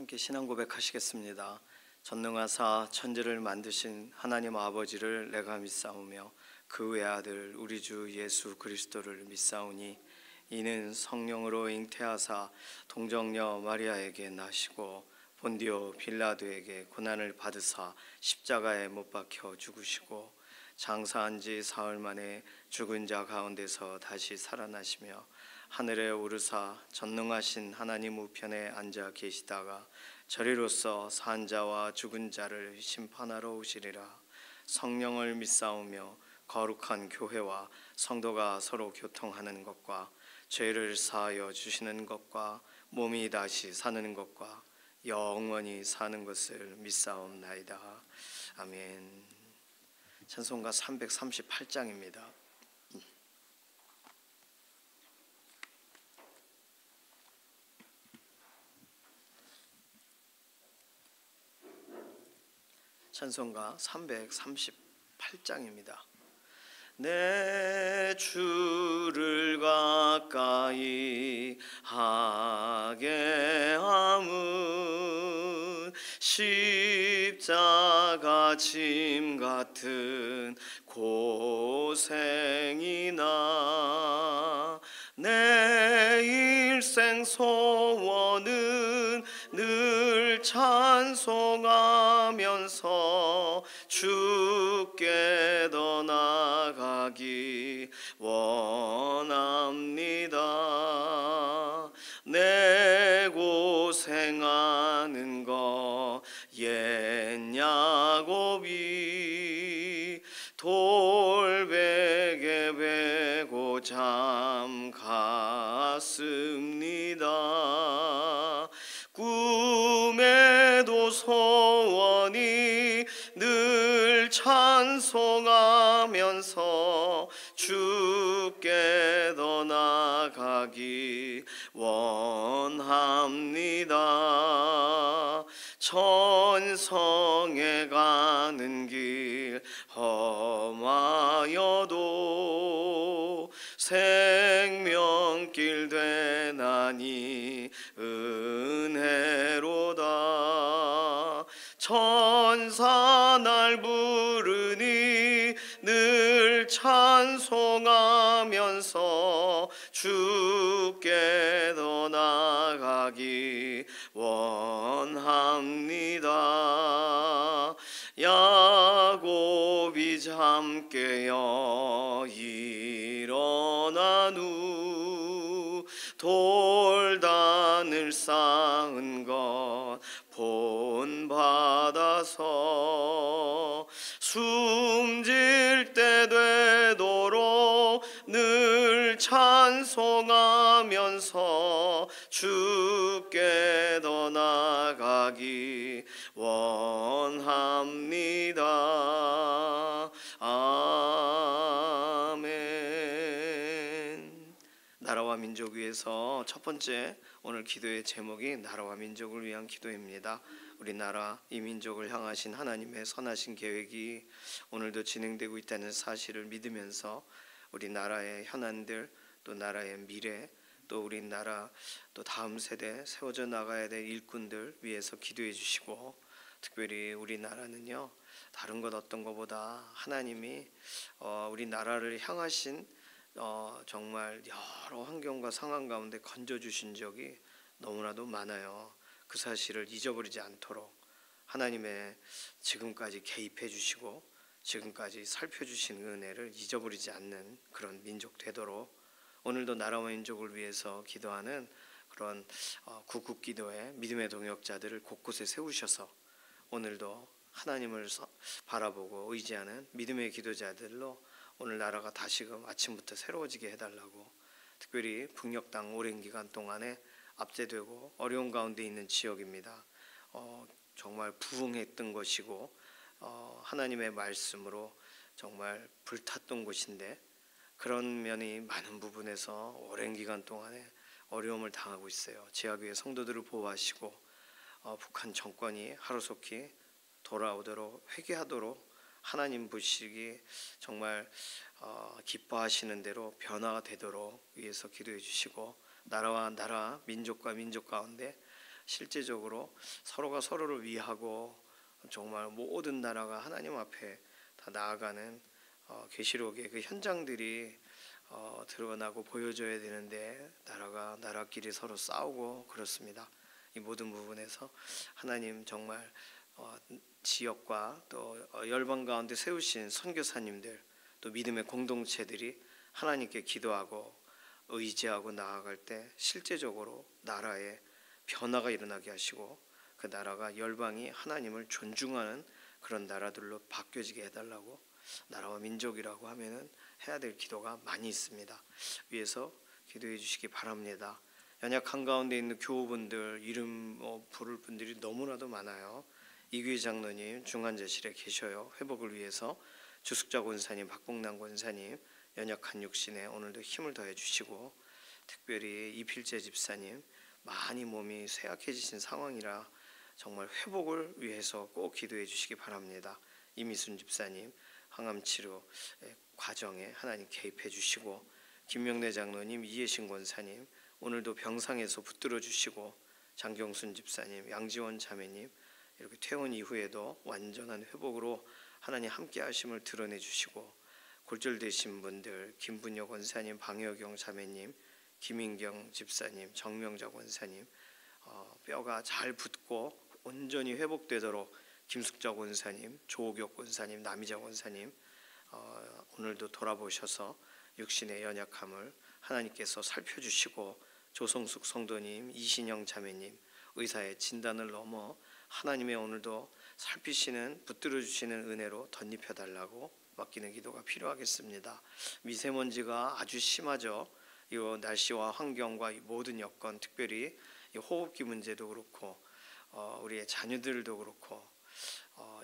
함께 신앙 고백하시겠습니다. 전능하사 천지를 만드신 하나님 아버지를 내가 믿사오며 그 외아들 우리 주 예수 그리스도를 믿사오니 이는 성령으로 잉태하사 동정녀 마리아에게 나시고 본디오 빌라도에게 고난을 받으사 십자가에 못 박혀 죽으시고 장사한 지 사흘 만에 죽은 자 가운데서 다시 살아나시며 하늘에 오르사 전능하신 하나님 우편에 앉아 계시다가 저리로서 산 자와 죽은 자를 심판하러 오시리라. 성령을 믿사오며 거룩한 교회와 성도가 서로 교통하는 것과 죄를 사하여 주시는 것과 몸이 다시 사는 것과 영원히 사는 것을 믿사옵나이다. 아멘. 찬송가 338장입니다. 찬송가 338장입니다. 내 주를 가까이 하게 함은 십자가 짐 같은 고생이나 내 일생 소원은 늘 찬송하면서 주께 더 나아가기 원합니다. 내 고생하는 거 옛 야곱이 돌베개 베고 잠 갔습니다. 꿈에도 소원이 늘 찬송하면서 주께 더 나아가기 원합니다. 천성에 가는 길 험하여도 생명길 되나니 은혜로다. 천사 날 부르니 늘 찬송하면서 주께 더 나아가기 원합니다. 야곱이 잠 깨어 일어난 후 돌단을 쌓은 것 본받아서 숨질 때 되도록 늘 찬송하면서 주께 더 나아가기 원합니다. 아멘. 나라와 민족 위해서 첫 번째 오늘 기도의 제목이 나라와 민족을 위한 기도입니다. 우리 나라 이 민족을 향하신 하나님의 선하신 계획이 오늘도 진행되고 있다는 사실을 믿으면서 우리 나라의 현안들, 또 나라의 미래, 또 우리 나라 또 다음 세대 세워져 나가야 될 일꾼들 위해서 기도해 주시고, 특별히 우리 나라는요 다른 것 어떤 것보다 하나님이 우리 나라를 향하신 정말 여러 환경과 상황 가운데 건져주신 적이 너무나도 많아요. 그 사실을 잊어버리지 않도록 하나님의 지금까지 개입해 주시고 지금까지 살펴주신 은혜를 잊어버리지 않는 그런 민족 되도록 오늘도 나라와 민족을 위해서 기도하는 그런 구국기도의 믿음의 동역자들을 곳곳에 세우셔서 오늘도 하나님을 바라보고 의지하는 믿음의 기도자들로 오늘 나라가 다시금 아침부터 새로워지게 해달라고, 특별히 북녘 땅 오랜 기간 동안에 압제되고 어려운 가운데 있는 지역입니다. 정말 부흥했던 것이고 하나님의 말씀으로 정말 불탔던 곳인데 그런 면이 많은 부분에서 오랜 기간 동안에 어려움을 당하고 있어요. 지하교회 성도들을 보호하시고 북한 정권이 하루속히 돌아오도록 회개하도록 하나님 보시기 정말 기뻐하시는 대로 변화가 되도록 위해서 기도해 주시고, 나라와 나라 민족과 민족 가운데 실제적으로 서로가 서로를 위하고 정말 모든 나라가 하나님 앞에 다 나아가는 계시록의 그 현장들이 드러나고 보여줘야 되는데 나라가 나라끼리 서로 싸우고 그렇습니다. 이 모든 부분에서 하나님 정말 지역과 또 열방 가운데 세우신 선교사님들 또 믿음의 공동체들이 하나님께 기도하고 의지하고 나아갈 때 실제적으로 나라에 변화가 일어나게 하시고 그 나라가 열방이 하나님을 존중하는 그런 나라들로 바뀌어지게 해달라고 나라와 민족이라고 하면은 해야 될 기도가 많이 있습니다. 위에서 기도해 주시기 바랍니다. 연약한 가운데 있는 교우분들 이름 부를 분들이 너무나도 많아요. 이규희 장로님 중환자실에 계셔요. 회복을 위해서 주숙자 권사님, 박봉남 권사님 연약한 육신에 오늘도 힘을 더해 주시고 특별히 이필재 집사님 많이 몸이 쇠약해지신 상황이라 정말 회복을 위해서 꼭 기도해 주시기 바랍니다. 이미순 집사님 항암치료 과정에 하나님 개입해 주시고 김명래 장로님, 이혜신 권사님 오늘도 병상에서 붙들어 주시고 장경순 집사님, 양지원 자매님 이렇게 퇴원 이후에도 완전한 회복으로 하나님 함께 하심을 드러내 주시고 골절되신 분들 김분여 권사님, 방여경 자매님, 김인경 집사님, 정명자 권사님 뼈가 잘 붙고 온전히 회복되도록 김숙자 권사님, 조옥혁 권사님, 남이자 권사님 오늘도 돌아보셔서 육신의 연약함을 하나님께서 살펴주시고 조성숙 성도님, 이신영 자매님 의사의 진단을 넘어 하나님의 오늘도 살피시는 붙들어주시는 은혜로 덧입혀달라고 맡기는 기도가 필요하겠습니다. 미세먼지가 아주 심하죠. 이 날씨와 환경과 이 모든 여건 특별히 이 호흡기 문제도 그렇고 우리의 자녀들도 그렇고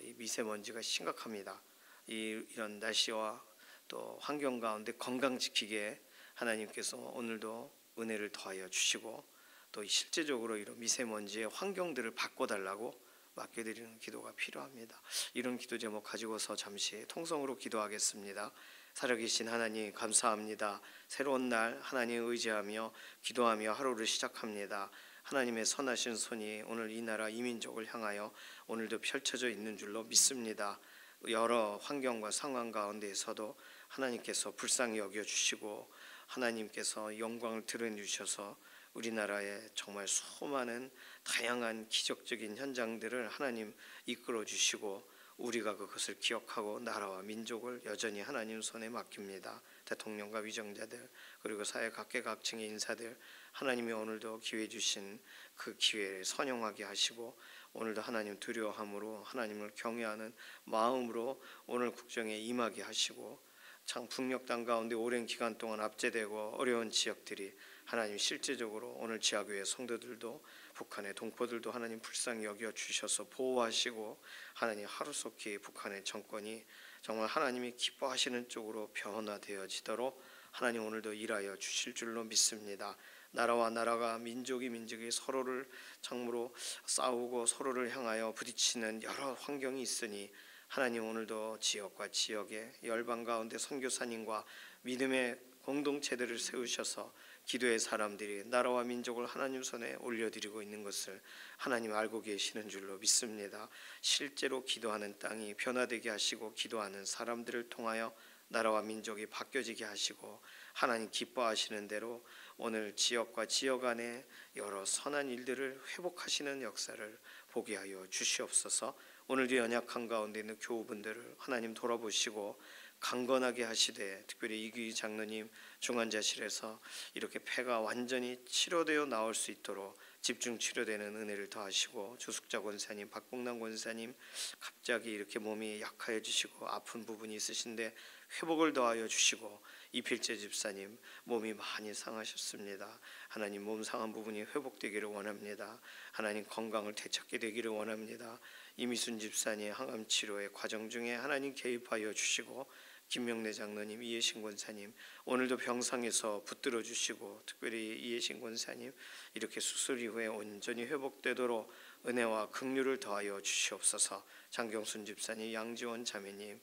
이 미세먼지가 심각합니다. 이런 날씨와 또 환경 가운데 건강 지키게 하나님께서 오늘도 은혜를 더하여 주시고 또 실제적으로 이런 미세먼지의 환경들을 바꿔달라고 맡겨드리는 기도가 필요합니다. 이런 기도 제목 가지고서 잠시 통성으로 기도하겠습니다. 살아계신 하나님 감사합니다. 새로운 날 하나님 의지하며 기도하며 하루를 시작합니다. 하나님의 선하신 손이 오늘 이 나라 이 민족을 향하여 오늘도 펼쳐져 있는 줄로 믿습니다. 여러 환경과 상황 가운데에서도 하나님께서 불쌍히 여겨주시고 하나님께서 영광을 드러내주셔서 우리나라에 정말 수많은 다양한 기적적인 현장들을 하나님 이끌어 주시고 우리가 그것을 기억하고 나라와 민족을 여전히 하나님 손에 맡깁니다. 대통령과 위정자들 그리고 사회 각계각층의 인사들 하나님이 오늘도 기회 주신 그 기회를 선용하게 하시고 오늘도 하나님 두려워함으로 하나님을 경외하는 마음으로 오늘 국정에 임하게 하시고 참 북녘 땅 가운데 오랜 기간 동안 압제되고 어려운 지역들이 하나님 실제적으로 오늘 지하교회 성도들도 북한의 동포들도 하나님 불쌍히 여겨 주셔서 보호하시고 하나님 하루속히 북한의 정권이 정말 하나님이 기뻐하시는 쪽으로 변화되어지도록 하나님 오늘도 일하여 주실 줄로 믿습니다. 나라와 나라가 민족이 서로를 참으로 싸우고 서로를 향하여 부딪히는 여러 환경이 있으니 하나님 오늘도 지역과 지역의 열방 가운데 선교사님과 믿음의 공동체들을 세우셔서 기도의 사람들이 나라와 민족을 하나님 손에 올려드리고 있는 것을 하나님 알고 계시는 줄로 믿습니다. 실제로 기도하는 땅이 변화되게 하시고 기도하는 사람들을 통하여 나라와 민족이 바뀌어지게 하시고 하나님 기뻐하시는 대로 오늘 지역과 지역 안에 여러 선한 일들을 회복하시는 역사를 보게 하여 주시옵소서. 오늘도 연약한 가운데 있는 교우분들을 하나님 돌아보시고 강건하게 하시되 특별히 이규희 장로님 중환자실에서 이렇게 폐가 완전히 치료되어 나올 수 있도록 집중 치료되는 은혜를 더하시고 주숙자 권사님, 박봉남 권사님 갑자기 이렇게 몸이 약해지시고 아픈 부분이 있으신데 회복을 더하여 주시고 이필재 집사님 몸이 많이 상하셨습니다. 하나님 몸 상한 부분이 회복되기를 원합니다. 하나님 건강을 되찾게 되기를 원합니다. 이미순 집사님 항암치료의 과정 중에 하나님 개입하여 주시고 김명래 장로님, 이혜신 권사님 오늘도 병상에서 붙들어 주시고 특별히 이혜신 권사님 이렇게 수술 이후에 온전히 회복되도록 은혜와 긍휼을 더하여 주시옵소서. 장경순 집사님, 양지원 자매님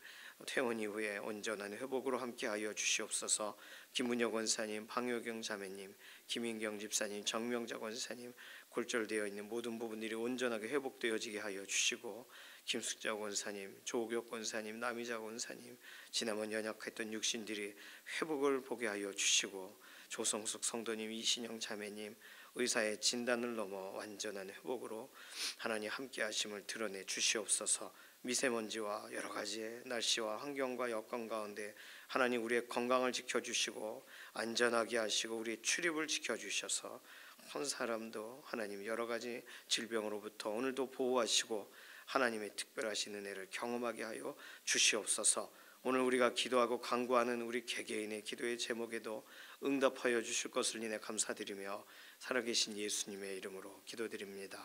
퇴원 이후에 온전한 회복으로 함께하여 주시옵소서. 김문여 권사님, 방효경 자매님, 김인경 집사님, 정명자 권사님 골절되어 있는 모든 부분들이 온전하게 회복되어지게 하여 주시고, 김숙자 권사님, 조옥혁 권사님, 남희자 권사님, 지난번 연약했던 육신들이 회복을 보게 하여 주시고, 조성숙 성도님, 이신영 자매님 의사의 진단을 넘어 완전한 회복으로 하나님 함께 하심을 드러내 주시옵소서. 미세먼지와 여러 가지의 날씨와 환경과 여건 가운데 하나님 우리의 건강을 지켜주시고 안전하게 하시고 우리의 출입을 지켜주셔서 한 사람도 하나님 여러 가지 질병으로부터 오늘도 보호하시고 하나님의 특별하신 은혜를 경험하게 하여 주시옵소서. 오늘 우리가 기도하고 간구하는 우리 개개인의 기도의 제목에도 응답하여 주실 것을 인해 감사드리며 살아계신 예수님의 이름으로 기도드립니다.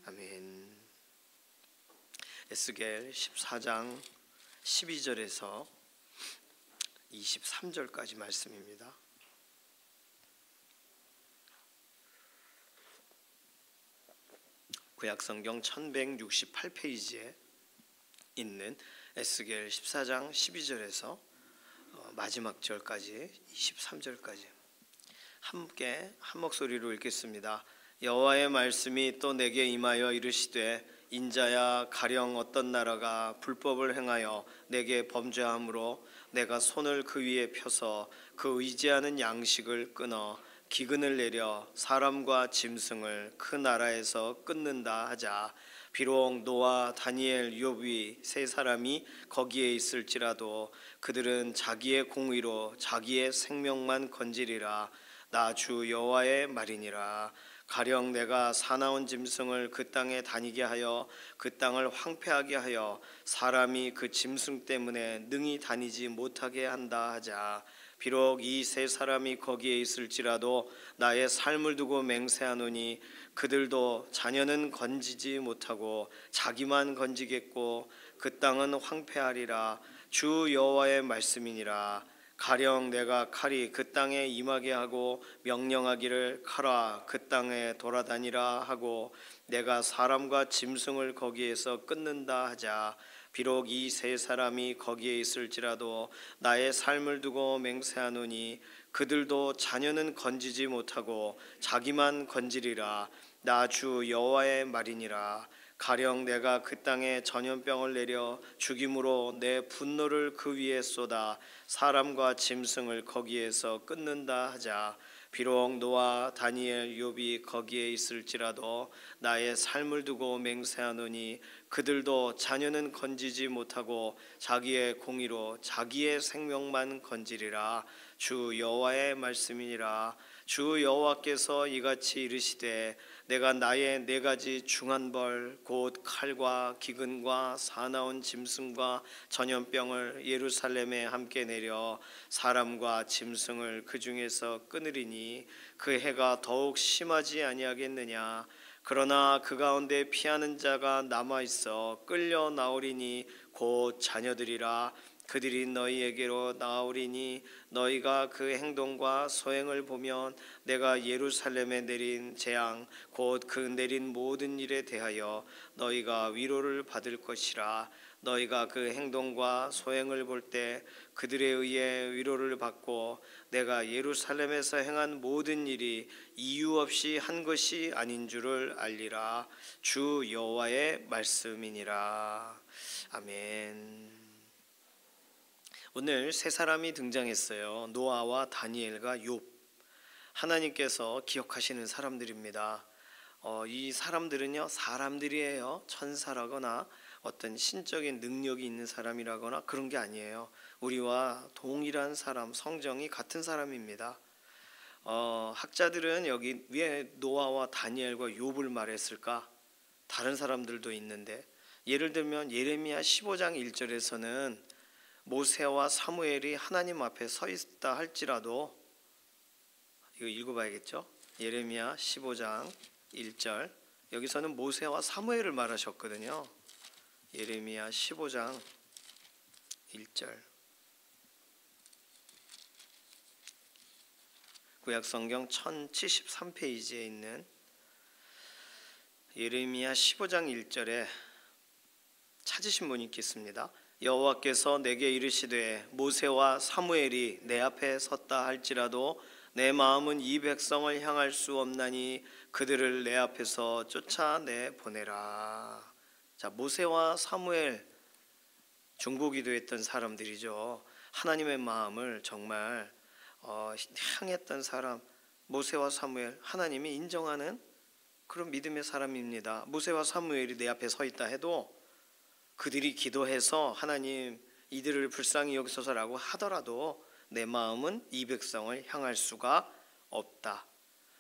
아멘. 에스겔 14장 12절에서 23절까지 말씀입니다. 구약성경 1168페이지에 있는 에스겔 14장 12절에서 마지막 절까지 23절까지 함께 한 목소리로 읽겠습니다. 여호와의 말씀이 또 내게 임하여 이르시되 인자야, 가령 어떤 나라가 불법을 행하여 내게 범죄함으로 내가 손을 그 위에 펴서 그 의지하는 양식을 끊어 기근을 내려 사람과 짐승을 그 나라에서 끊는다 하자. 비록 노아, 다니엘, 욥이 세 사람이 거기에 있을지라도 그들은 자기의 공의로 자기의 생명만 건지리라. 나 주 여호와의 말이니라. 가령 내가 사나운 짐승을 그 땅에 다니게 하여 그 땅을 황폐하게 하여 사람이 그 짐승 때문에 능히 다니지 못하게 한다 하자. 비록 이 세 사람이 거기에 있을지라도 나의 삶을 두고 맹세하노니 그들도 자녀는 건지지 못하고 자기만 건지겠고 그 땅은 황폐하리라. 주 여호와의 말씀이니라. 가령 내가 칼이 그 땅에 임하게 하고 명령하기를 가라 그 땅에 돌아다니라 하고 내가 사람과 짐승을 거기에서 끊는다 하자. 비록 이 세 사람이 거기에 있을지라도 나의 삶을 두고 맹세하노니 그들도 자녀는 건지지 못하고 자기만 건지리라. 나 주 여호와의 말이니라. 가령 내가 그 땅에 전염병을 내려 죽임으로 내 분노를 그 위에 쏟아 사람과 짐승을 거기에서 끊는다 하자. 비록 노아, 다니엘, 욥이 거기에 있을지라도 나의 삶을 두고 맹세하노니 그들도 자녀는 건지지 못하고 자기의 공의로 자기의 생명만 건지리라. 주 여호와의 말씀이니라. 주 여호와께서 이같이 이르시되 내가 나의 네 가지 중한 벌 곧 칼과 기근과 사나운 짐승과 전염병을 예루살렘에 함께 내려 사람과 짐승을 그 중에서 끊으리니 그 해가 더욱 심하지 아니하겠느냐. 그러나 그 가운데 피하는 자가 남아있어 끌려 나오리니 곧 자녀들이라. 그들이 너희에게로 나오리니 너희가 그 행동과 소행을 보면 내가 예루살렘에 내린 재앙 곧 그 내린 모든 일에 대하여 너희가 위로를 받을 것이라. 너희가 그 행동과 소행을 볼 때 그들에 의해 위로를 받고 내가 예루살렘에서 행한 모든 일이 이유 없이 한 것이 아닌 줄을 알리라. 주 여호와의 말씀이니라. 아멘. 오늘 세 사람이 등장했어요. 노아와 다니엘과 욥. 하나님께서 기억하시는 사람들입니다. 이 사람들은요 사람들이에요. 천사라거나 어떤 신적인 능력이 있는 사람이라거나 그런 게 아니에요. 우리와 동일한 사람, 성정이 같은 사람입니다. 학자들은 여기 왜 노아와 다니엘과 욥을 말했을까? 다른 사람들도 있는데 예를 들면 예레미야 15장 1절에서는 모세와 사무엘이 하나님 앞에 서 있다 할지라도, 이거 읽어봐야겠죠? 예레미야 15장 1절, 여기서는 모세와 사무엘을 말하셨거든요. 예레미야 15장 1절. 구약성경 1073페이지에 있는 예레미야 15장 1절에 찾으신 분이 있겠습니다. 여호와께서 내게 이르시되 모세와 사무엘이 내 앞에 섰다 할지라도 내 마음은 이 백성을 향할 수 없나니 그들을 내 앞에서 쫓아내 보내라. 자, 모세와 사무엘 중보기도했던 사람들이죠. 하나님의 마음을 정말 향했던 사람, 모세와 사무엘, 하나님이 인정하는 그런 믿음의 사람입니다. 모세와 사무엘이 내 앞에 서 있다 해도 그들이 기도해서 하나님 이들을 불쌍히 여기소서라고 하더라도 내 마음은 이 백성을 향할 수가 없다.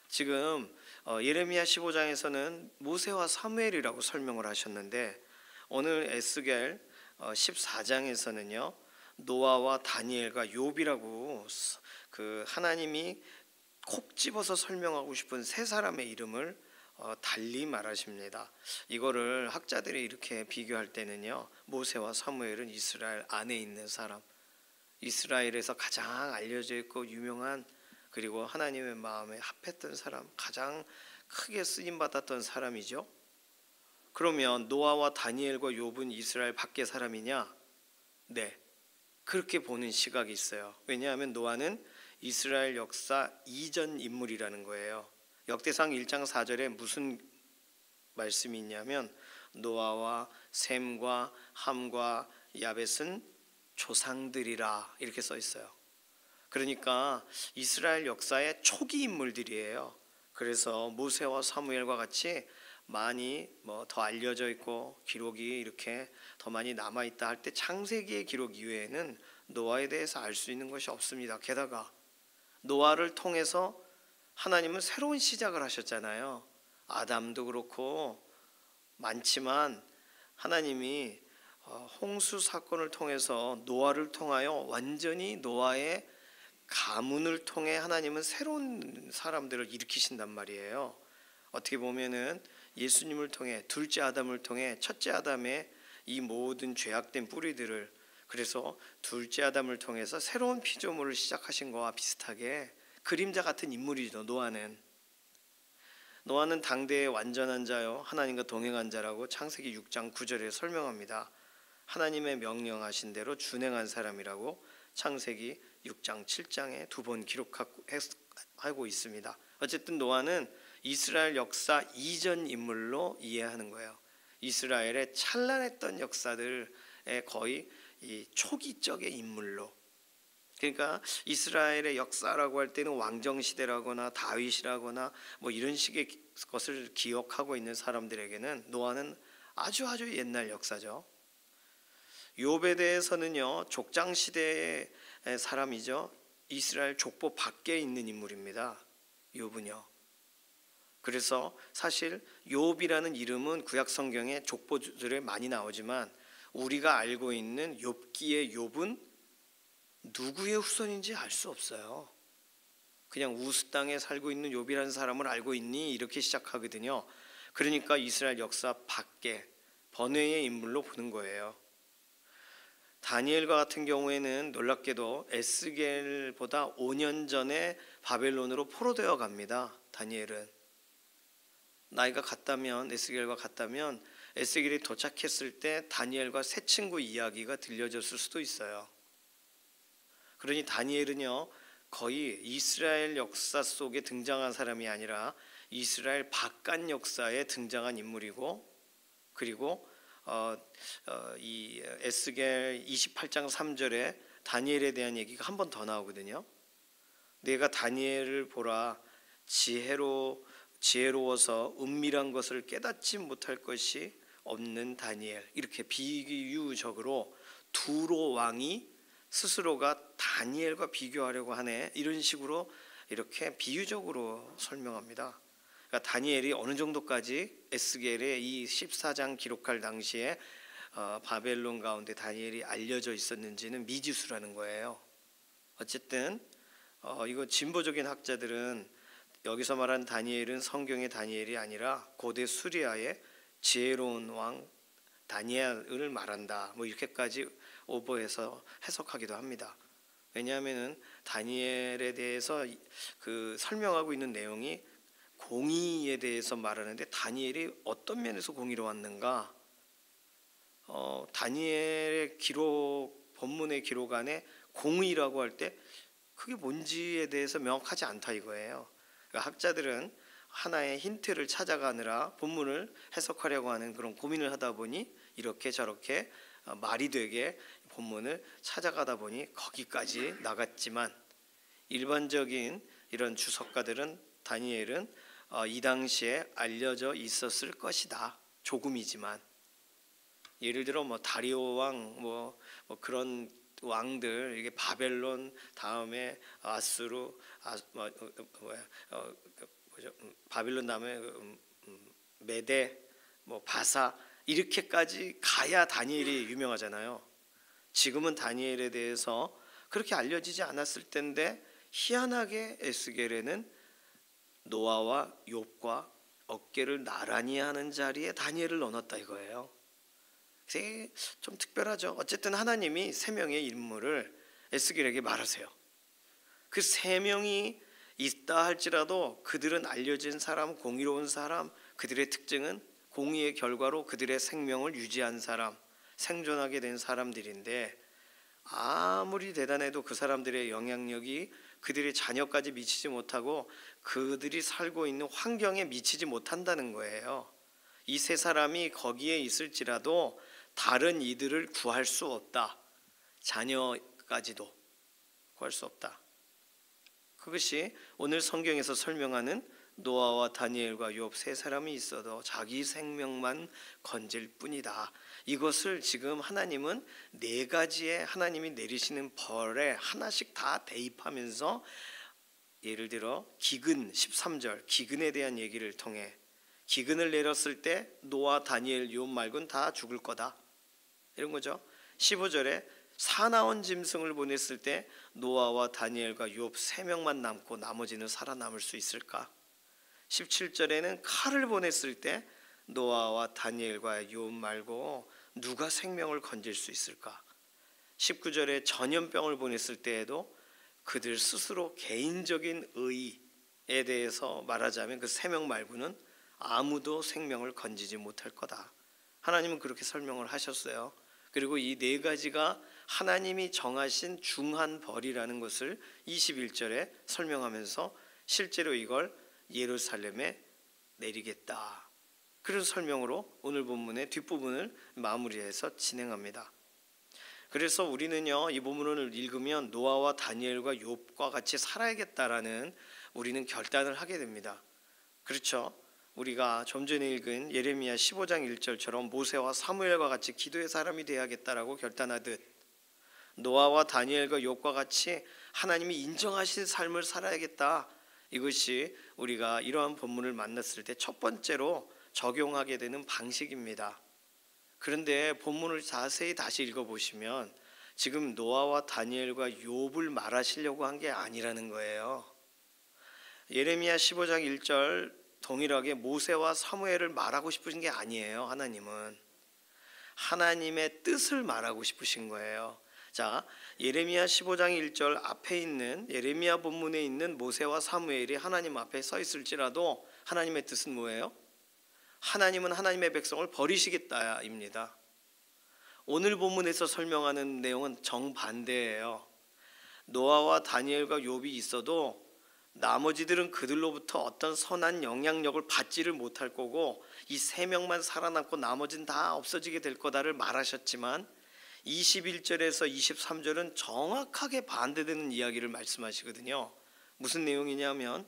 지금 예레미야 15장에서는 모세와 사무엘이라고 설명을 하셨는데 오늘 에스겔 14장에서는요 노아와 다니엘과 욥이라고 그 하나님이 콕 집어서 설명하고 싶은 세 사람의 이름을 달리 말하십니다. 이거를 학자들이 이렇게 비교할 때는요 모세와 사무엘은 이스라엘 안에 있는 사람, 이스라엘에서 가장 알려져 있고 유명한 그리고 하나님의 마음에 합했던 사람, 가장 크게 쓰임받았던 사람이죠. 그러면 노아와 다니엘과 욥은 이스라엘 밖의 사람이냐? 네, 그렇게 보는 시각이 있어요. 왜냐하면 노아는 이스라엘 역사 이전 인물이라는 거예요. 역대상 1장 4절에 무슨 말씀이 있냐면 노아와 셈과 함과 야벳은 조상들이라 이렇게 써 있어요. 그러니까 이스라엘 역사의 초기 인물들이에요. 그래서 모세와 사무엘과 같이 많이 더 알려져 있고 기록이 이렇게 더 많이 남아 있다 할 때 창세기의 기록 이외에는 노아에 대해서 알 수 있는 것이 없습니다. 게다가 노아를 통해서 하나님은 새로운 시작을 하셨잖아요. 아담도 그렇고 많지만 하나님이 홍수 사건을 통해서 노아를 통하여 완전히 노아의 가문을 통해 하나님은 새로운 사람들을 일으키신단 말이에요. 어떻게 보면은 예수님을 통해 둘째 아담을 통해 첫째 아담의 이 모든 죄악된 뿌리들을 그래서 둘째 아담을 통해서 새로운 피조물을 시작하신 거와 비슷하게 그림자 같은 인물이죠. 노아는 당대의 완전한 자요 하나님과 동행한 자라고 창세기 6장 9절에 설명합니다. 하나님의 명령하신 대로 준행한 사람이라고 창세기 6장 7장에 두 번 기록하고 있습니다. 어쨌든 노아는 이스라엘 역사 이전 인물로 이해하는 거예요. 이스라엘의 찬란했던 역사들의 거의 이 초기적의 인물로. 그러니까 이스라엘의 역사라고 할 때는 왕정시대라거나 다윗이라거나 이런 식의 것을 기억하고 있는 사람들에게는 노아는 아주 옛날 역사죠. 욥에 대해서는요 족장시대의 사람이죠. 이스라엘 족보 밖에 있는 인물입니다. 욥은요. 그래서 사실 욥이라는 이름은 구약 성경에 족보들에 많이 나오지만 우리가 알고 있는 욥기의 욥은 누구의 후손인지 알 수 없어요. 그냥 우스 땅에 살고 있는 욥이라는 사람을 알고 있니? 이렇게 시작하거든요. 그러니까 이스라엘 역사 밖에 번외의 인물로 보는 거예요. 다니엘과 같은 경우에는 놀랍게도 에스겔보다 5년 전에 바벨론으로 포로되어 갑니다. 다니엘은 나이가 같다면 에스겔과 같다면 에스겔이 도착했을 때 다니엘과 새 친구 이야기가 들려졌을 수도 있어요. 그러니 다니엘은요 거의 이스라엘 역사 속에 등장한 사람이 아니라 이스라엘 바깥 역사에 등장한 인물이고 그리고 이 에스겔 28장 3절에 다니엘에 대한 얘기가 한 번 더 나오거든요. 내가 다니엘을 보라 지혜로워서 은밀한 것을 깨닫지 못할 것이 없는 다니엘 이렇게 비유적으로 두로 왕이 스스로가 다니엘과 비교하려고 하네 이런 식으로 이렇게 비유적으로 설명합니다. 그러니까 다니엘이 어느 정도까지 에스겔의 이 14장 기록할 당시에 바벨론 가운데 다니엘이 알려져 있었는지는 미지수라는 거예요. 어쨌든 이거 진보적인 학자들은 여기서 말하는 다니엘은 성경의 다니엘이 아니라 고대 수리아의 지혜로운 왕 다니엘을 말한다. 이렇게까지 오버해서 해석하기도 합니다. 왜냐하면은 다니엘에 대해서 그 설명하고 있는 내용이 공의에 대해서 말하는데 다니엘이 어떤 면에서 공의로웠는가? 다니엘의 기록 본문의 기록 안에 공의라고 할 때 그게 뭔지에 대해서 명확하지 않다 이거예요. 그러니까 학자들은 하나의 힌트를 찾아가느라 본문을 해석하려고 하는 그런 고민을 하다 보니 이렇게 저렇게 말이 되게 본문을 찾아가다 보니 거기까지 나갔지만, 일반적인 이런 주석가들은 다니엘은 이 당시에 알려져 있었을 것이다. 조금이지만. 예를 들어 뭐 다리오 왕 뭐 그런 왕들, 이게 바벨론 다음에 아수르 바빌론 다음에 메데 뭐 바사, 이렇게까지 가야 다니엘이 유명하잖아요. 지금은 다니엘에 대해서 그렇게 알려지지 않았을 텐데 희한하게 에스겔에는 노아와 욥과 어깨를 나란히 하는 자리에 다니엘을 넣어놨다 이거예요. 좀 특별하죠. 어쨌든 하나님이 세 명의 인물을 에스겔에게 말하세요. 그 세 명이 있다 할지라도 그들은 알려진 사람, 공의로운 사람, 그들의 특징은 공의의 결과로 그들의 생명을 유지한 사람, 생존하게 된 사람들인데, 아무리 대단해도 그 사람들의 영향력이 그들의 자녀까지 미치지 못하고 그들이 살고 있는 환경에 미치지 못한다는 거예요. 이 세 사람이 거기에 있을지라도 다른 이들을 구할 수 없다. 자녀까지도 구할 수 없다. 그것이 오늘 성경에서 설명하는 노아와 다니엘과 욥 세 사람이 있어도 자기 생명만 건질 뿐이다. 이것을 지금 하나님은 네 가지의 하나님이 내리시는 벌에 하나씩 다 대입하면서, 예를 들어 기근 13절 기근에 대한 얘기를 통해 기근을 내렸을 때 노아, 다니엘, 욥 말고는 다 죽을 거다 이런 거죠. 15절에 사나운 짐승을 보냈을 때 노아와 다니엘과 욥 세 명만 남고 나머지는 살아남을 수 있을까? 17절에는 칼을 보냈을 때 노아와 다니엘과 욥 말고 누가 생명을 건질 수 있을까? 19절에 전염병을 보냈을 때에도 그들 스스로 개인적인 의에 대해서 말하자면 그 세 명 말고는 아무도 생명을 건지지 못할 거다. 하나님은 그렇게 설명을 하셨어요. 그리고 이 네 가지가 하나님이 정하신 중한 벌이라는 것을 21절에 설명하면서 실제로 이걸 예루살렘에 내리겠다. 그런 설명으로 오늘 본문의 뒷부분을 마무리해서 진행합니다. 그래서 우리는요, 이 본문을 읽으면 노아와 다니엘과 욥과 같이 살아야겠다라는 우리는 결단을 하게 됩니다. 그렇죠? 우리가 좀 전에 읽은 예레미야 15장 1절처럼 모세와 사무엘과 같이 기도의 사람이 되어야겠다라고 결단하듯, 노아와 다니엘과 욥과 같이 하나님이 인정하신 삶을 살아야겠다. 이것이 우리가 이러한 본문을 만났을 때 첫 번째로 적용하게 되는 방식입니다. 그런데 본문을 자세히 다시 읽어보시면 지금 노아와 다니엘과 욥을 말하시려고 한 게 아니라는 거예요. 예레미야 15장 1절 동일하게 모세와 사무엘을 말하고 싶으신 게 아니에요. 하나님은 하나님의 뜻을 말하고 싶으신 거예요. 자, 예레미야 15장 1절 앞에 있는 예레미야 본문에 있는 모세와 사무엘이 하나님 앞에 서 있을지라도 하나님의 뜻은 뭐예요? 하나님은 하나님의 백성을 버리시겠다입니다. 오늘 본문에서 설명하는 내용은 정반대예요. 노아와 다니엘과 욥이 있어도 나머지들은 그들로부터 어떤 선한 영향력을 받지를 못할 거고 이 세 명만 살아남고 나머지는 다 없어지게 될 거다를 말하셨지만 21절에서 23절은 정확하게 반대되는 이야기를 말씀하시거든요. 무슨 내용이냐면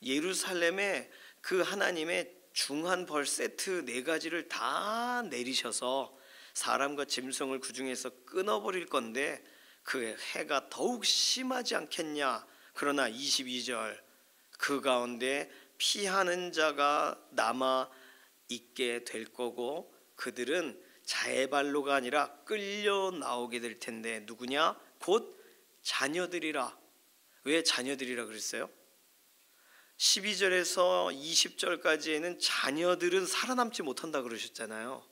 예루살렘에 그 하나님의 중한 벌 세트 네 가지를 다 내리셔서 사람과 짐승을 그 중에서 끊어버릴 건데 그 해가 더욱 심하지 않겠냐. 그러나 22절 그 가운데 피하는 자가 남아 있게 될 거고 그들은 자해발로가 아니라 끌려 나오게 될 텐데 누구냐? 곧 자녀들이라. 왜 자녀들이라 그랬어요? 12절에서 20절까지에는 자녀들은 살아남지 못한다 그러셨잖아요.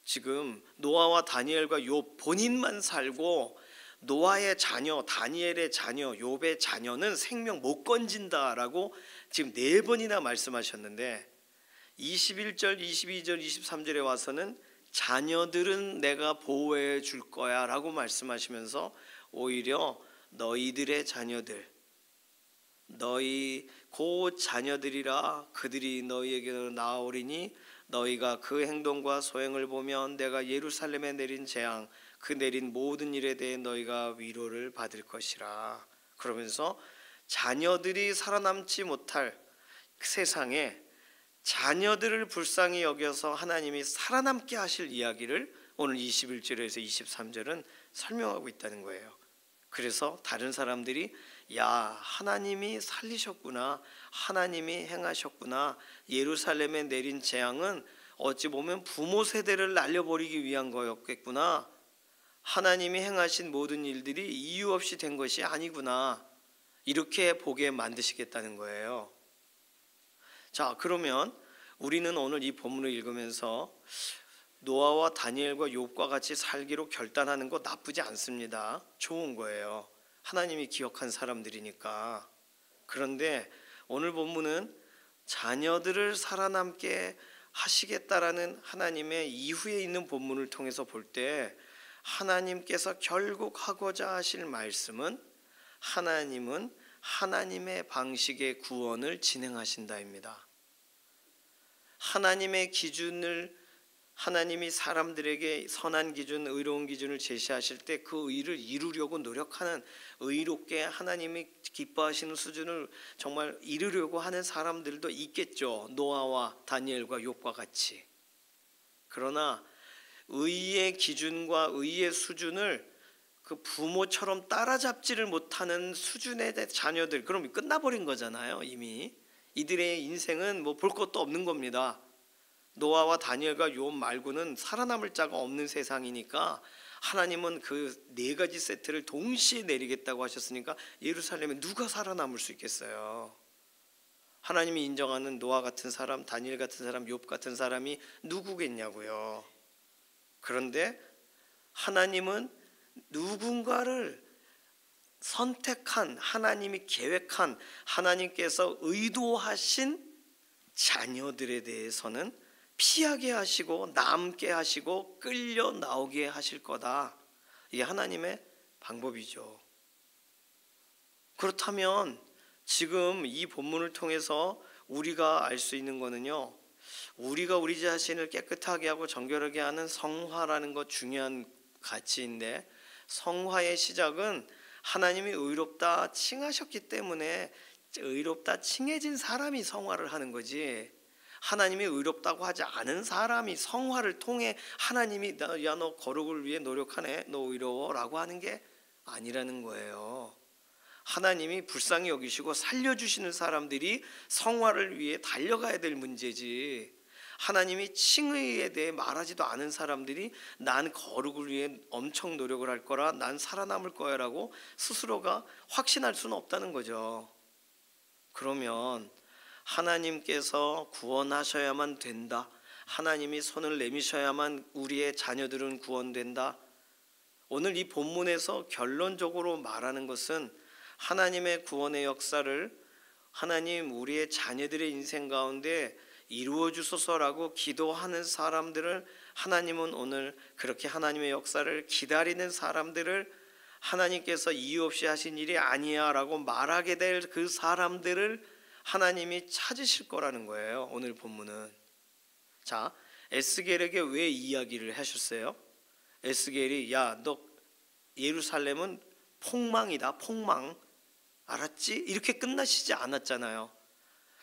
지금 노아와 다니엘과 욥 본인만 살고 노아의 자녀, 다니엘의 자녀, 욥의 자녀는 생명 못 건진다라고 지금 4번이나 말씀하셨는데 21절, 22절, 23절에 와서는 자녀들은 내가 보호해 줄 거야 라고 말씀하시면서 오히려 너희들의 자녀들, 너희 곧 자녀들이라 그들이 너희에게로 나아오리니 너희가 그 행동과 소행을 보면 내가 예루살렘에 내린 재앙 그 내린 모든 일에 대해 너희가 위로를 받을 것이라. 그러면서 자녀들이 살아남지 못할 세상에 자녀들을 불쌍히 여겨서 하나님이 살아남게 하실 이야기를 오늘 21절에서 23절은 설명하고 있다는 거예요. 그래서 다른 사람들이 야, 하나님이 살리셨구나, 하나님이 행하셨구나, 예루살렘에 내린 재앙은 어찌 보면 부모 세대를 날려버리기 위한 거였겠구나, 하나님이 행하신 모든 일들이 이유 없이 된 것이 아니구나, 이렇게 보게 만드시겠다는 거예요. 자, 그러면 우리는 오늘 이 본문을 읽으면서 노아와 다니엘과 욥과 같이 살기로 결단하는 거 나쁘지 않습니다. 좋은 거예요. 하나님이 기억한 사람들이니까. 그런데 오늘 본문은 자녀들을 살아남게 하시겠다라는 하나님의 이후에 있는 본문을 통해서 볼 때 하나님께서 결국 하고자 하실 말씀은 하나님은 하나님의 방식의 구원을 진행하신다입니다. 하나님의 기준을, 하나님이 사람들에게 선한 기준, 의로운 기준을 제시하실 때 그 의를 이루려고 노력하는, 의롭게 하나님이 기뻐하시는 수준을 정말 이루려고 하는 사람들도 있겠죠. 노아와 다니엘과 욥과 같이. 그러나 의의 기준과 의의 수준을 그 부모처럼 따라잡지를 못하는 수준의 자녀들, 그럼 끝나버린 거잖아요. 이미 이들의 인생은 뭐 볼 것도 없는 겁니다. 노아와 다니엘과 욥 말고는 살아남을 자가 없는 세상이니까 하나님은 그 네 가지 세트를 동시에 내리겠다고 하셨으니까 예루살렘에 누가 살아남을 수 있겠어요? 하나님이 인정하는 노아 같은 사람, 다니엘 같은 사람, 욥 같은 사람이 누구겠냐고요. 그런데 하나님은 누군가를 선택한, 하나님이 계획한, 하나님께서 의도하신 자녀들에 대해서는 피하게 하시고 남게 하시고 끌려 나오게 하실 거다. 이게 하나님의 방법이죠. 그렇다면 지금 이 본문을 통해서 우리가 알 수 있는 거는요, 우리가 우리 자신을 깨끗하게 하고 정결하게 하는 성화라는 것 중요한 가치인데, 성화의 시작은 하나님이 의롭다 칭하셨기 때문에 의롭다 칭해진 사람이 성화를 하는 거지, 하나님이 의롭다고 하지 않은 사람이 성화를 통해 하나님이 야, 너 거룩을 위해 노력하네, 너 의로워 라고 하는 게 아니라는 거예요. 하나님이 불쌍히 여기시고 살려주시는 사람들이 성화를 위해 달려가야 될 문제지, 하나님이 칭의에 대해 말하지도 않은 사람들이 난 거룩을 위해 엄청 노력을 할 거라, 난 살아남을 거야 라고 스스로가 확신할 수는 없다는 거죠. 그러면 하나님께서 구원하셔야만 된다, 하나님이 손을 내미셔야만 우리의 자녀들은 구원된다, 오늘 이 본문에서 결론적으로 말하는 것은 하나님의 구원의 역사를 하나님 우리의 자녀들의 인생 가운데 이루어 주소서라고 기도하는 사람들을, 하나님은 오늘 그렇게 하나님의 역사를 기다리는 사람들을, 하나님께서 이유 없이 하신 일이 아니야 라고 말하게 될 그 사람들을 하나님이 찾으실 거라는 거예요. 오늘 본문은. 자, 에스겔에게 왜 이야기를 하셨어요? 에스겔이 야, 너 예루살렘은 폭망이다, 폭망, 알았지? 이렇게 끝나시지 않았잖아요.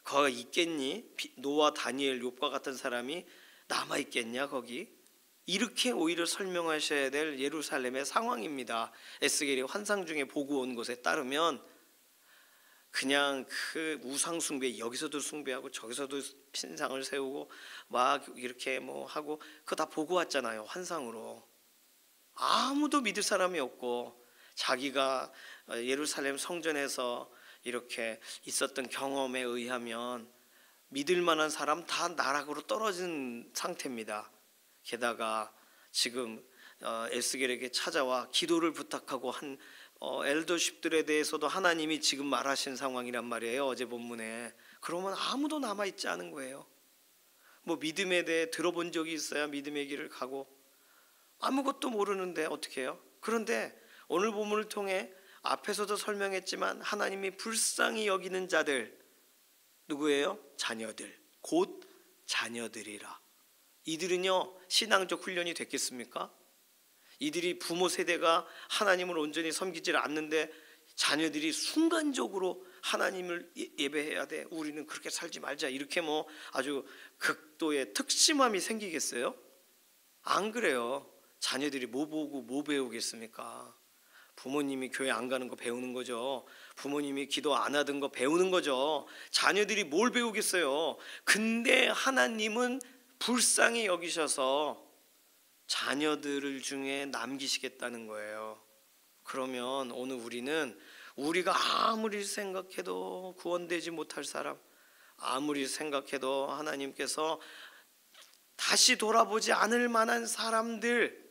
거기 있겠니? 노아, 다니엘, 욥과 같은 사람이 남아있겠냐 거기? 이렇게 오히려 설명하셔야 될 예루살렘의 상황입니다. 에스겔이 환상 중에 보고 온 것에 따르면 그냥 그 우상 숭배, 여기서도 숭배하고 저기서도 신상을 세우고 막 이렇게 뭐 하고 그거 다 보고 왔잖아요. 환상으로. 아무도 믿을 사람이 없고 자기가 예루살렘 성전에서 이렇게 있었던 경험에 의하면 믿을 만한 사람 다 나락으로 떨어진 상태입니다. 게다가 지금 에스겔에게 찾아와 기도를 부탁하고 한 엘더십들에 대해서도 하나님이 지금 말하신 상황이란 말이에요. 어제 본문에. 그러면 아무도 남아있지 않은 거예요. 뭐 믿음에 대해 들어본 적이 있어야 믿음의 길을 가고 아무것도 모르는데 어떻게 해요? 그런데 오늘 본문을 통해 앞에서도 설명했지만 하나님이 불쌍히 여기는 자들 누구예요? 자녀들, 곧 자녀들이라. 이들은요 신앙적 훈련이 됐겠습니까? 이들이 부모 세대가 하나님을 온전히 섬기질 않는데 자녀들이 순간적으로 하나님을 예배해야 돼, 우리는 그렇게 살지 말자, 이렇게 뭐 아주 극도의 특심함이 생기겠어요? 안 그래요. 자녀들이 뭐 보고 뭐 배우겠습니까? 부모님이 교회 안 가는 거 배우는 거죠. 부모님이 기도 안 하던 거 배우는 거죠. 자녀들이 뭘 배우겠어요? 근데 하나님은 불쌍히 여기셔서 자녀들을 중에 남기시겠다는 거예요. 그러면 오늘 우리는 우리가 아무리 생각해도 구원되지 못할 사람, 아무리 생각해도 하나님께서 다시 돌아보지 않을 만한 사람들,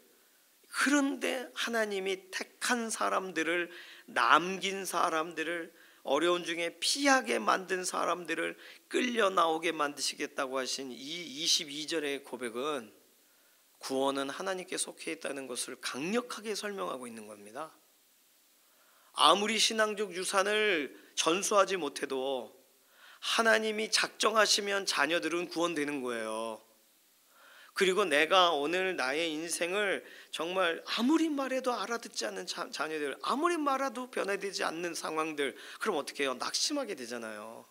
그런데 하나님이 택한 사람들을, 남긴 사람들을, 어려운 중에 피하게 만든 사람들을 끌려 나오게 만드시겠다고 하신 이 22절의 고백은 구원은 하나님께 속해 있다는 것을 강력하게 설명하고 있는 겁니다. 아무리 신앙적 유산을 전수하지 못해도 하나님이 작정하시면 자녀들은 구원되는 거예요. 그리고 내가 오늘 나의 인생을 정말 아무리 말해도 알아듣지 않는 자녀들, 아무리 말해도 변화되지 않는 상황들, 그럼 어떻게 해요? 낙심하게 되잖아요.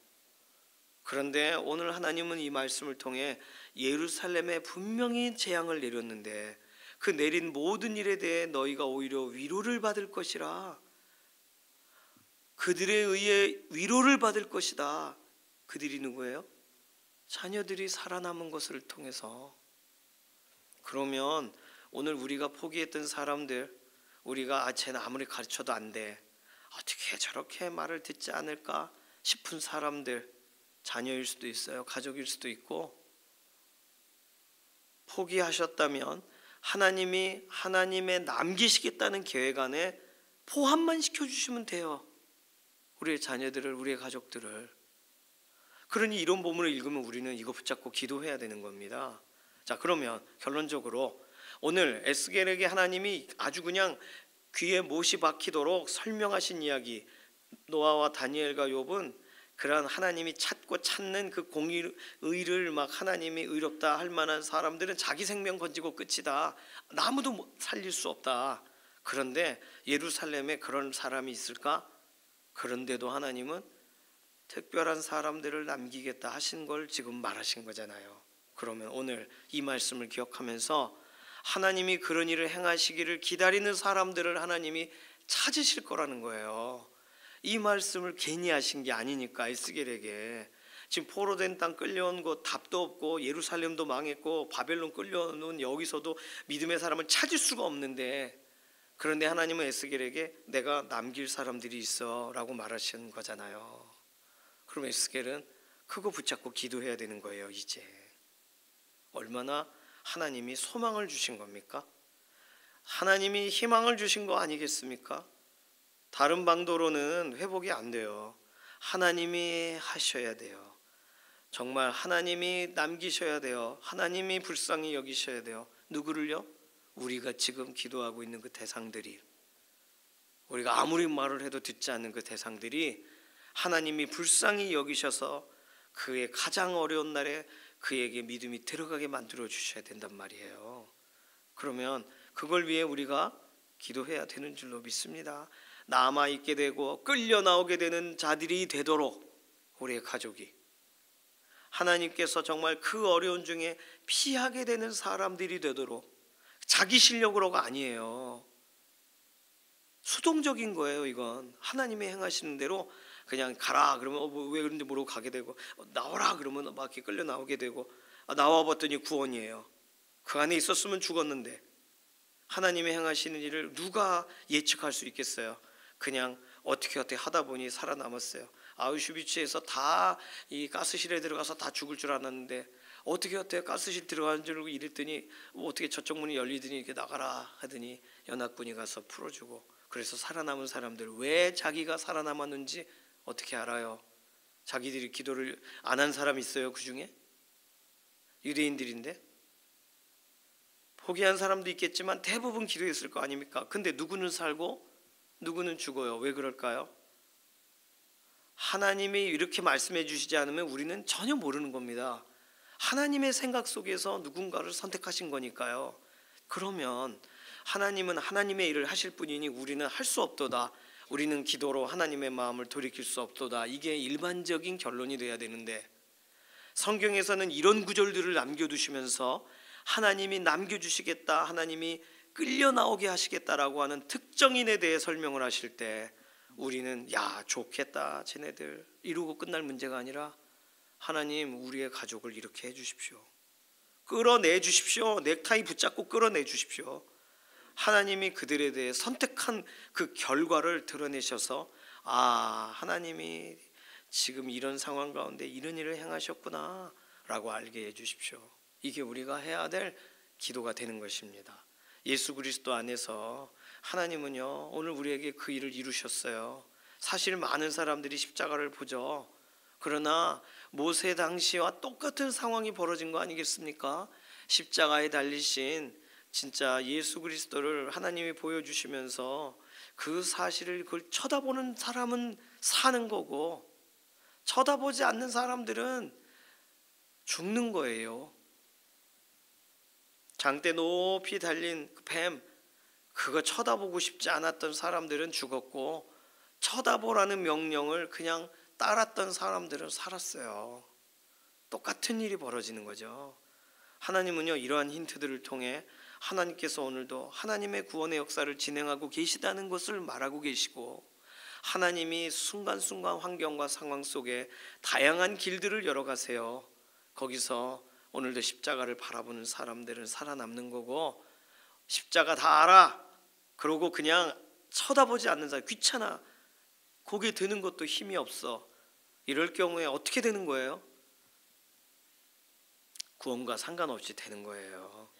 그런데 오늘 하나님은 이 말씀을 통해 예루살렘에 분명히 재앙을 내렸는데 그 내린 모든 일에 대해 너희가 오히려 위로를 받을 것이라, 그들에 의해 위로를 받을 것이다. 그들이 누구예요? 자녀들이 살아남은 것을 통해서. 그러면 오늘 우리가 포기했던 사람들, 우리가 쟤는 아무리 가르쳐도 안 돼, 어떻게 저렇게 말을 듣지 않을까 싶은 사람들, 자녀일 수도 있어요, 가족일 수도 있고, 포기하셨다면 하나님이 하나님의 남기시겠다는 계획 안에 포함만 시켜주시면 돼요. 우리의 자녀들을, 우리의 가족들을. 그러니 이런 본문을 읽으면 우리는 이거 붙잡고 기도해야 되는 겁니다. 자, 그러면 결론적으로 오늘 에스겔에게 하나님이 아주 그냥 귀에 못이 박히도록 설명하신 이야기, 노아와 다니엘과 욥은 그러한 하나님이 찾고 찾는 그 의를 막 하나님이 의롭다 할 만한 사람들은 자기 생명 건지고 끝이다, 아무도 살릴 수 없다. 그런데 예루살렘에 그런 사람이 있을까? 그런데도 하나님은 특별한 사람들을 남기겠다 하신 걸 지금 말하신 거잖아요. 그러면 오늘 이 말씀을 기억하면서 하나님이 그런 일을 행하시기를 기다리는 사람들을 하나님이 찾으실 거라는 거예요. 이 말씀을 괜히 하신 게 아니니까. 에스겔에게 지금 포로된 땅 끌려온 곳 답도 없고 예루살렘도 망했고 바벨론 끌려오는 여기서도 믿음의 사람을 찾을 수가 없는데, 그런데 하나님은 에스겔에게 내가 남길 사람들이 있어 라고 말하시는 거잖아요. 그럼 에스겔은 그거 붙잡고 기도해야 되는 거예요. 이제 얼마나 하나님이 소망을 주신 겁니까? 하나님이 희망을 주신 거 아니겠습니까? 다른 방도로는 회복이 안 돼요. 하나님이 하셔야 돼요. 정말 하나님이 남기셔야 돼요. 하나님이 불쌍히 여기셔야 돼요. 누구를요? 우리가 지금 기도하고 있는 그 대상들이, 우리가 아무리 말을 해도 듣지 않는 그 대상들이 하나님이 불쌍히 여기셔서 그의 가장 어려운 날에 그에게 믿음이 들어가게 만들어 주셔야 된단 말이에요. 그러면 그걸 위해 우리가 기도해야 되는 줄로 믿습니다. 남아있게 되고 끌려 나오게 되는 자들이 되도록 우리의 가족이, 하나님께서 정말 그 어려운 중에 피하게 되는 사람들이 되도록, 자기 실력으로가 아니에요. 수동적인 거예요. 이건 하나님이 행하시는 대로 그냥 가라 그러면 왜 그런지 모르고 가게 되고, 나오라 그러면 막 이렇게 끌려 나오게 되고, 나와 봤더니 구원이에요. 그 안에 있었으면 죽었는데. 하나님이 행하시는 일을 누가 예측할 수 있겠어요? 그냥 어떻게 하다 보니 살아남았어요. 아우슈비츠에서 다 이 가스실에 들어가서 다 죽을 줄 알았는데 어떻게 가스실 들어가는 줄 알고 이랬더니 어떻게 저쪽 문이 열리더니 이렇게 나가라 하더니 연합군이 가서 풀어주고, 그래서 살아남은 사람들, 왜 자기가 살아남았는지 어떻게 알아요? 자기들이 기도를 안 한 사람 있어요? 그 중에 유대인들인데. 포기한 사람도 있겠지만 대부분 기도했을 거 아닙니까? 근데 누구는 살고 누구는 죽어요. 왜 그럴까요? 하나님이 이렇게 말씀해 주시지 않으면 우리는 전혀 모르는 겁니다. 하나님의 생각 속에서 누군가를 선택하신 거니까요. 그러면 하나님은 하나님의 일을 하실 분이니 우리는 할 수 없도다. 우리는 기도로 하나님의 마음을 돌이킬 수 없도다. 이게 일반적인 결론이 돼야 되는데, 성경에서는 이런 구절들을 남겨두시면서 하나님이 남겨주시겠다, 하나님이 끌려 나오게 하시겠다라고 하는 특정인에 대해 설명을 하실 때 우리는 야 좋겠다 쟤네들 이러고 끝날 문제가 아니라, 하나님 우리의 가족을 이렇게 해주십시오, 끌어내 주십시오, 넥타이 붙잡고 끌어내 주십시오. 하나님이 그들에 대해 선택한 그 결과를 드러내셔서 하나님이 지금 이런 상황 가운데 이런 일을 행하셨구나 라고 알게 해주십시오. 이게 우리가 해야 될 기도가 되는 것입니다. 예수 그리스도 안에서 하나님은요 오늘 우리에게 그 일을 이루셨어요. 사실 많은 사람들이 십자가를 보죠. 그러나 모세 당시와 똑같은 상황이 벌어진 거 아니겠습니까? 십자가에 달리신 진짜 예수 그리스도를 하나님이 보여주시면서 그 사실을 그걸 쳐다보는 사람은 사는 거고, 쳐다보지 않는 사람들은 죽는 거예요. 장대 높이 달린 그 뱀, 그거 쳐다보고 싶지 않았던 사람들은 죽었고, 쳐다보라는 명령을 그냥 따랐던 사람들은 살았어요. 똑같은 일이 벌어지는 거죠. 하나님은요 이러한 힌트들을 통해 하나님께서 오늘도 하나님의 구원의 역사를 진행하고 계시다는 것을 말하고 계시고, 하나님이 순간순간 환경과 상황 속에 다양한 길들을 열어가세요. 거기서 오늘도 십자가를 바라보는 사람들은 살아남는 거고, 십자가 다 알아 그러고 그냥 쳐다보지 않는 사람, 귀찮아, 고개 드는 것도 힘이 없어, 이럴 경우에 어떻게 되는 거예요? 구원과 상관없이 되는 거예요.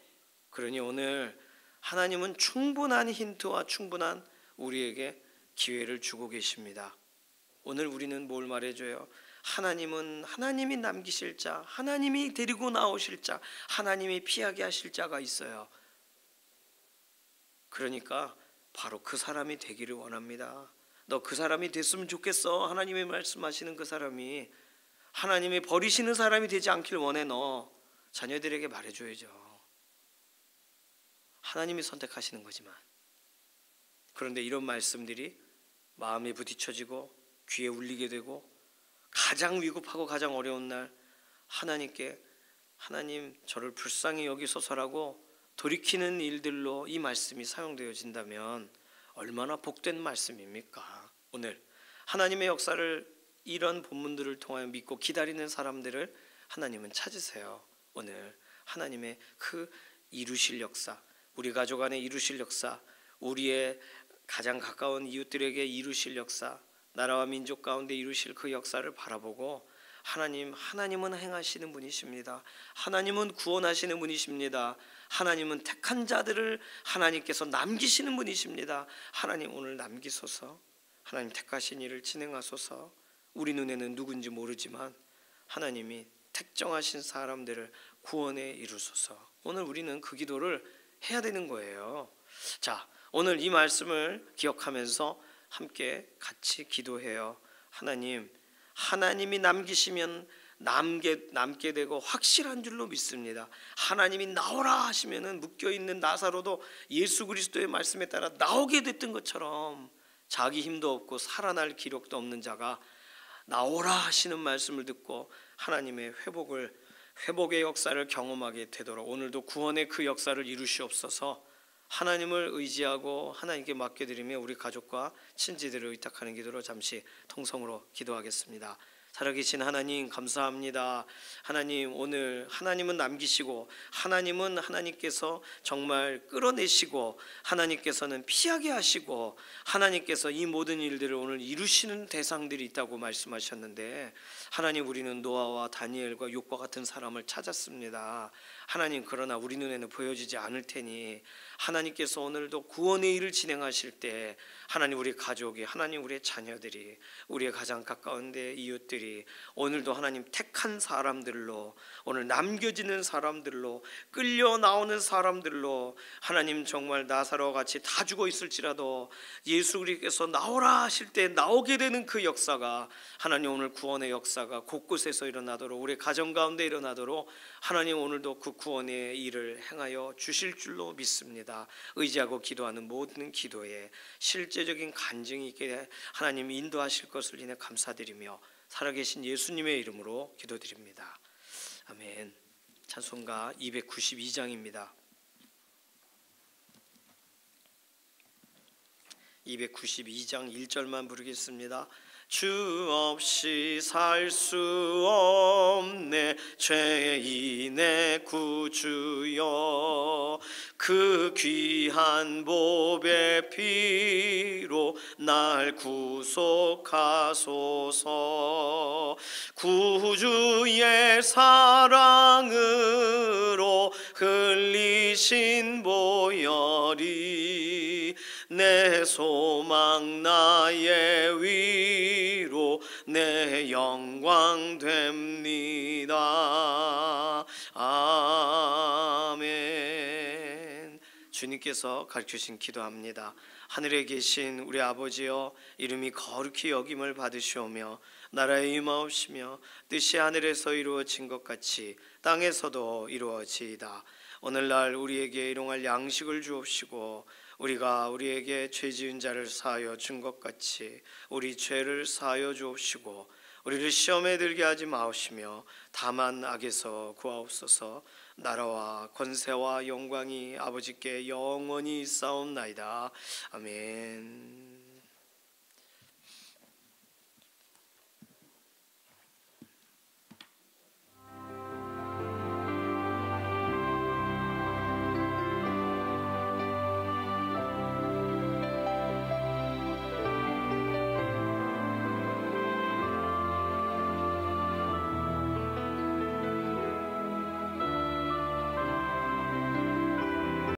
그러니 오늘 하나님은 충분한 힌트와 충분한 우리에게 기회를 주고 계십니다. 오늘 우리는 뭘 말해줘요? 하나님은 하나님이 남기실 자, 하나님이 데리고 나오실 자, 하나님이 피하게 하실 자가 있어요. 그러니까 바로 그 사람이 되기를 원합니다. 너 그 사람이 됐으면 좋겠어. 하나님이 말씀하시는 그 사람이, 하나님이 버리시는 사람이 되지 않길 원해. 너 자녀들에게 말해줘야죠. 하나님이 선택하시는 거지만. 그런데 이런 말씀들이 마음에 부딪혀지고 귀에 울리게 되고, 가장 위급하고 가장 어려운 날 하나님께 하나님 저를 불쌍히 여기소서라고 돌이키는 일들로 이 말씀이 사용되어진다면 얼마나 복된 말씀입니까? 오늘 하나님의 역사를 이런 본문들을 통하여 믿고 기다리는 사람들을 하나님은 찾으세요. 오늘 하나님의 그 이루실 역사, 우리 가족 안에 이루실 역사, 우리의 가장 가까운 이웃들에게 이루실 역사, 나라와 민족 가운데 이루실 그 역사를 바라보고, 하나님은 행하시는 분이십니다. 하나님은 구원하시는 분이십니다. 하나님은 택한 자들을 하나님께서 남기시는 분이십니다. 하나님 오늘 남기소서. 하나님 택하신 일을 진행하소서. 우리 눈에는 누군지 모르지만 하나님이 택정하신 사람들을 구원에 이루소서. 오늘 우리는 그 기도를 해야 되는 거예요. 자, 오늘 이 말씀을 기억하면서 함께 같이 기도해요. 하나님이 남기시면 남게 되고 확실한 줄로 믿습니다. 하나님이 나오라 하시면은 묶여있는 나사로도 예수 그리스도의 말씀에 따라 나오게 됐던 것처럼, 자기 힘도 없고 살아날 기력도 없는 자가 나오라 하시는 말씀을 듣고 하나님의 회복의 역사를 경험하게 되도록 오늘도 구원의 그 역사를 이루시옵소서. 하나님을 의지하고 하나님께 맡겨드리며 우리 가족과 친지들을 의탁하는 기도로 잠시 통성으로 기도하겠습니다. 살아계신 하나님 감사합니다. 하나님, 오늘 하나님은 남기시고 하나님은 하나님께서 정말 끌어내시고 하나님께서는 피하게 하시고 하나님께서 이 모든 일들을 오늘 이루시는 대상들이 있다고 말씀하셨는데, 하나님 우리는 노아와 다니엘과 욥과 같은 사람을 찾았습니다. 하나님, 그러나 우리 눈에는 보여지지 않을 테니 하나님께서 오늘도 구원의 일을 진행하실 때 하나님, 우리 가족이, 하나님, 우리의 자녀들이, 우리의 가장 가까운 데 이웃들이 오늘도 하나님 택한 사람들로, 오늘 남겨지는 사람들로, 끌려 나오는 사람들로, 하나님 정말 나사로와 같이 다 죽어 있을지라도 예수 그리스도께서 나오라 하실 때 나오게 되는 그 역사가, 하나님 오늘 구원의 역사가 곳곳에서 일어나도록, 우리 가정 가운데 일어나도록 하나님 오늘도 그 구원의 일을 행하여 주실 줄로 믿습니다. 의지하고 기도하는 모든 기도에 실제적인 간증이 있게 하나님 인도하실 것을 인해 감사드리며 살아계신 예수님의 이름으로 기도드립니다. 아멘. 찬송가 292장입니다. 292장 1절만 부르겠습니다. 주 없이 살 수 없네 죄인의 구주여, 그 귀한 보배 피로 날 구속하소서. 구주의 사랑으로 흘리신 보혈이 내 소망 나의 위로 내 영광 됩니다. 아멘. 주님께서 가르치신 기도합니다. 하늘에 계신 우리 아버지여, 이름이 거룩히 여김을 받으시오며 나라에 임하옵시며 뜻이 하늘에서 이루어진 것 같이 땅에서도 이루어지이다. 오늘날 우리에게 일용할 양식을 주옵시고 우리가 우리에게 죄 지은 자를 사하여 준 것 같이 우리 죄를 사하여 주옵시고 우리를 시험에 들게 하지 마옵시며 다만 악에서 구하옵소서. 나라와 권세와 영광이 아버지께 영원히 있사옵나이다. 아멘.